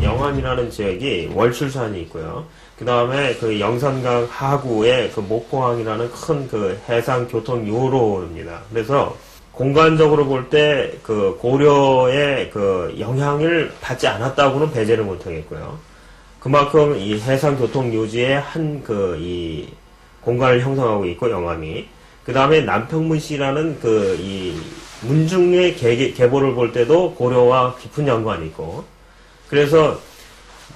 영암이라는 지역이 월출산이 있고요. 그 다음에 그 영산강 하구에 그 목포항이라는 큰 그 해상 교통 요로입니다. 그래서 공간적으로 볼 때 그 고려의 그 영향을 받지 않았다고는 배제를 못하겠고요. 그만큼 이 해상 교통 요지의 한 그 이 공간을 형성하고 있고 영암이. 그 다음에 남평문씨라는 그 이 문중의 계보를 볼 때도 고려와 깊은 연관이 있고. 그래서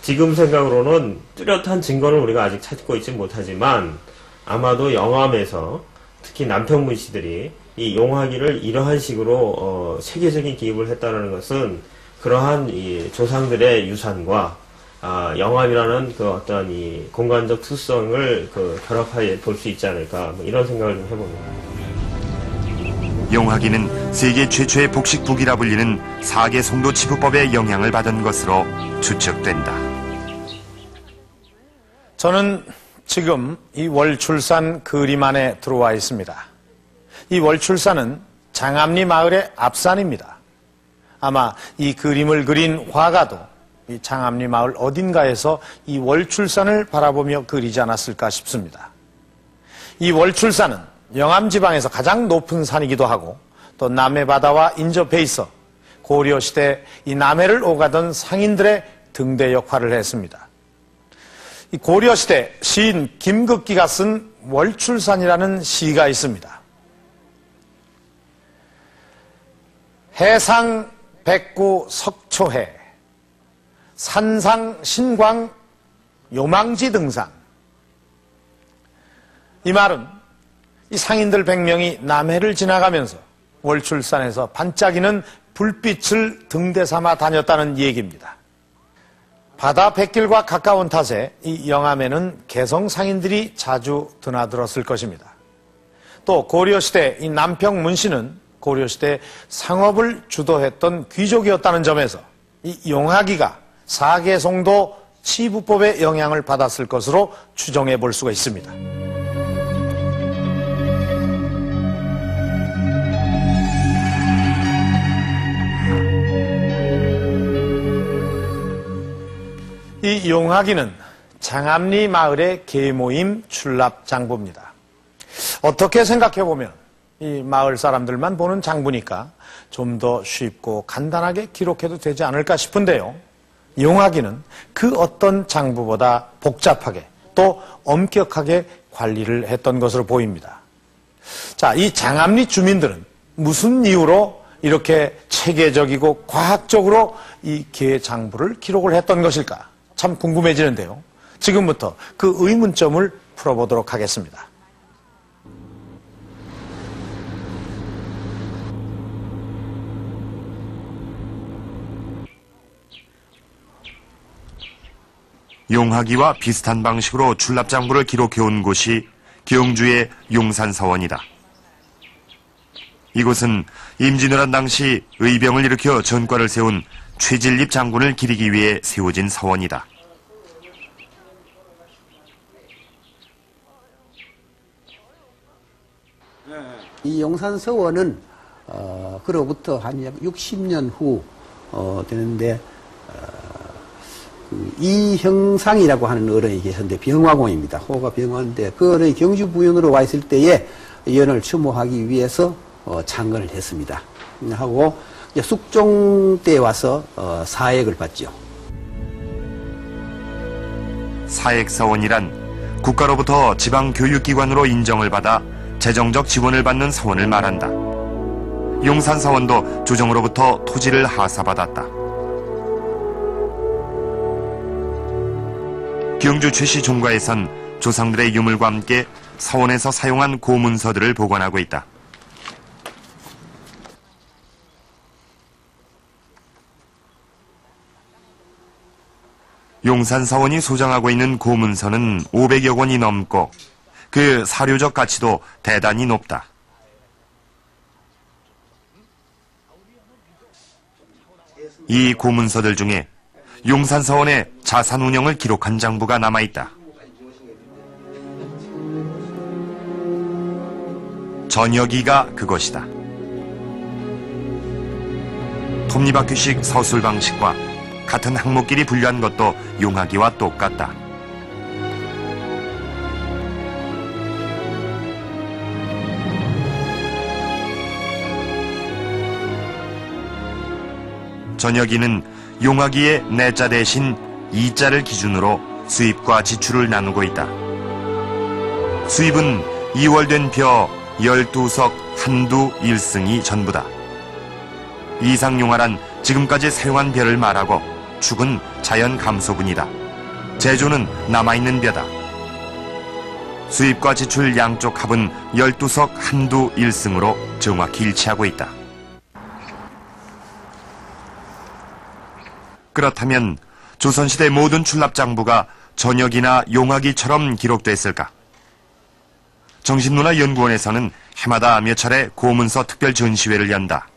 지금 생각으로는 뚜렷한 증거를 우리가 아직 찾고 있지 못하지만 아마도 영암에서 특히 남평문씨들이 이 용화기를 이러한 식으로 세계적인 기입을 했다는 것은 그러한 이 조상들의 유산과 영암이라는 그 어떤 이 공간적 특성을 그 결합하여 볼 수 있지 않을까 뭐 이런 생각을 좀 해봅니다. 용화기는 세계 최초의 복식북이라 불리는 사계 송도 치부법의 영향을 받은 것으로 추측된다. 저는 지금 이 월출산 그림 안에 들어와 있습니다. 이 월출산은 장암리 마을의 앞산입니다. 아마 이 그림을 그린 화가도 이 장암리 마을 어딘가에서 이 월출산을 바라보며 그리지 않았을까 싶습니다. 이 월출산은 영암 지방에서 가장 높은 산이기도 하고 또 남해바다와 인접해 있어 고려시대 이 남해를 오가던 상인들의 등대 역할을 했습니다. 이 고려시대 시인 김극기가 쓴 월출산이라는 시가 있습니다. 해상 백구 석초해 산상 신광 요망지 등산. 이 말은 이 상인들 100명이 남해를 지나가면서 월출산에서 반짝이는 불빛을 등대 삼아 다녔다는 얘기입니다. 바다 뱃길과 가까운 탓에 이 영암에는 개성 상인들이 자주 드나들었을 것입니다. 또 고려시대 이 남평 문씨는 고려시대 상업을 주도했던 귀족이었다는 점에서 이 용화기가 사계송도 치부법의 영향을 받았을 것으로 추정해 볼 수가 있습니다. 이 용화기는 장암리 마을의 계모임 출납장부입니다. 어떻게 생각해보면 이 마을 사람들만 보는 장부니까 좀 더 쉽고 간단하게 기록해도 되지 않을까 싶은데요. 용화기는 그 어떤 장부보다 복잡하게 또 엄격하게 관리를 했던 것으로 보입니다. 자, 이 장암리 주민들은 무슨 이유로 이렇게 체계적이고 과학적으로 이 계장부를 기록을 했던 것일까? 참 궁금해지는데요. 지금부터 그 의문점을 풀어보도록 하겠습니다. 용화기와 비슷한 방식으로 출납장부를 기록해온 곳이 경주의 용산서원이다. 이곳은 임진왜란 당시 의병을 일으켜 전과를 세운 최진립 장군을 기리기 위해 세워진 서원이다. 이 용산서원은 그로부터 한 약 60년 후 되는데 그 이형상이라고 하는 어른이 계셨는데 병화공입니다. 호가 병화인데 그 어른이 경주 부윤으로 와 있을 때에 연을 추모하기 위해서 창건을 했습니다. 하고 숙종 때 와서 사액을 받죠. 사액서원이란 국가로부터 지방교육기관으로 인정을 받아 재정적 지원을 받는 서원을 말한다. 용산서원도 조정으로부터 토지를 하사받았다. 경주 최씨 종가에선 조상들의 유물과 함께 서원에서 사용한 고문서들을 보관하고 있다. 용산서원이 소장하고 있는 고문서는 500여 권이 넘고 그 사료적 가치도 대단히 높다. 이 고문서들 중에 용산서원의 자산 운영을 기록한 장부가 남아있다. 전여기가 그것이다. 톱니바퀴식 서술 방식과 같은 항목끼리 분류한 것도 용하기와 똑같다. 전역이는 용하기의 내자 대신 이자를 기준으로 수입과 지출을 나누고 있다. 수입은 2월된 벼 12석 한두 1승이 전부다. 이상용화란 지금까지 사용한 벼를 말하고 축은 자연 감소분이다. 제조는 남아있는 벼다. 수입과 지출 양쪽 합은 12석 한두 1승으로 정확히 일치하고 있다. 그렇다면 조선시대 모든 출납장부가 전역이나 용하기처럼 기록됐을까? 정신문화연구원에서는 해마다 몇 차례 고문서 특별 전시회를 연다.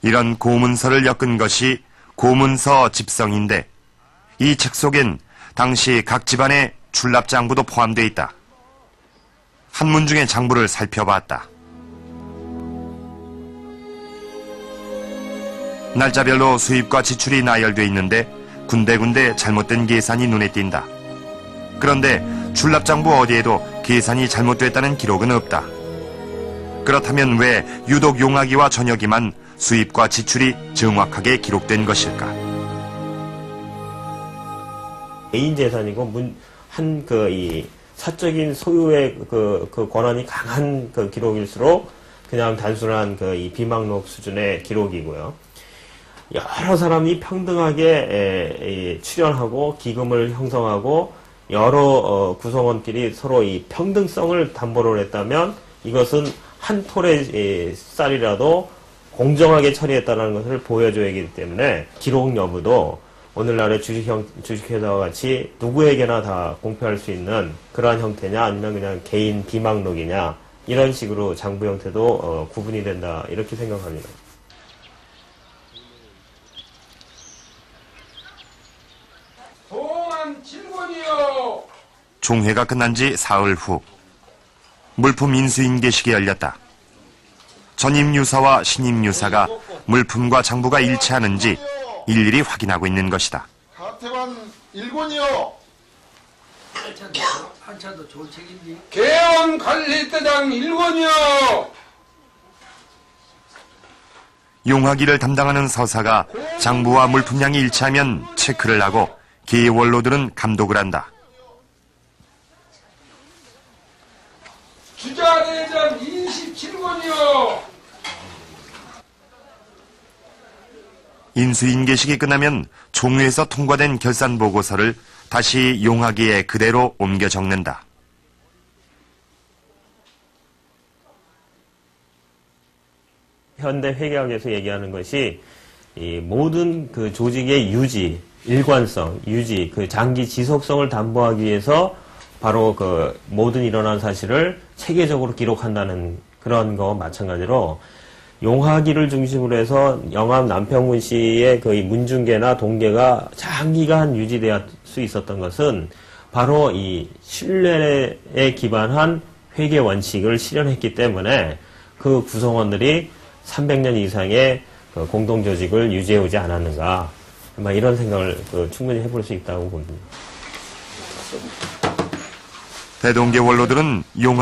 이런 고문서를 엮은 것이 고문서 집성인데 이 책 속엔 당시 각 집안의 출납장부도 포함되어 있다. 한문중의 장부를 살펴봤다. 날짜별로 수입과 지출이 나열되어 있는데 군데군데 잘못된 계산이 눈에 띈다. 그런데 출납장부 어디에도 계산이 잘못됐다는 기록은 없다. 그렇다면 왜 유독 용하기와 전역이만 수입과 지출이 정확하게 기록된 것일까? 개인 재산이고 이 사적인 소유의 그 권한이 강한 그 기록일수록 그냥 단순한 이 비망록 수준의 기록이고요. 여러 사람이 평등하게 출연하고 기금을 형성하고 여러 구성원끼리 서로 이 평등성을 담보를 했다면 이것은 한 톨의 쌀이라도 공정하게 처리했다는 것을 보여줘야 하기 때문에 기록 여부도 오늘날의 주식회사와 같이 누구에게나 다 공표할 수 있는 그러한 형태냐 아니면 그냥 개인 비망록이냐 이런 식으로 장부 형태도 구분이 된다 이렇게 생각합니다. 종회가 끝난 지 사흘 후 물품 인수인계식이 열렸다. 전임유사와 신임유사가 물품과 장부가 일치하는지 일일이 확인하고 있는 것이다. 하태관 1권이요. 한차도 좋은 책인데. 개원관리대장 1권이요. 용하기를 담당하는 서사가 장부와 물품량이 일치하면 체크를 하고 계원로들은 감독을 한다. 주자대장 27권이요. 인수인계식이 끝나면 종회에서 통과된 결산 보고서를 다시 용하기에 그대로 옮겨 적는다. 현대 회계학에서 얘기하는 것이 이 모든 그 조직의 유지, 일관성, 유지, 그 장기 지속성을 담보하기 위해서 바로 그 모든 일어난 사실을 체계적으로 기록한다는 그런 거와 마찬가지로 용하기를 중심으로 해서 영암 남평군 씨의 그 문중계나 동계가 장기간 유지될 수 있었던 것은 바로 이 신뢰에 기반한 회계 원칙을 실현했기 때문에 그 구성원들이 300년 이상의 그 공동조직을 유지해오지 않았는가 이런 생각을 충분히 해볼 수 있다고 봅니다. 대동계 원로들은 용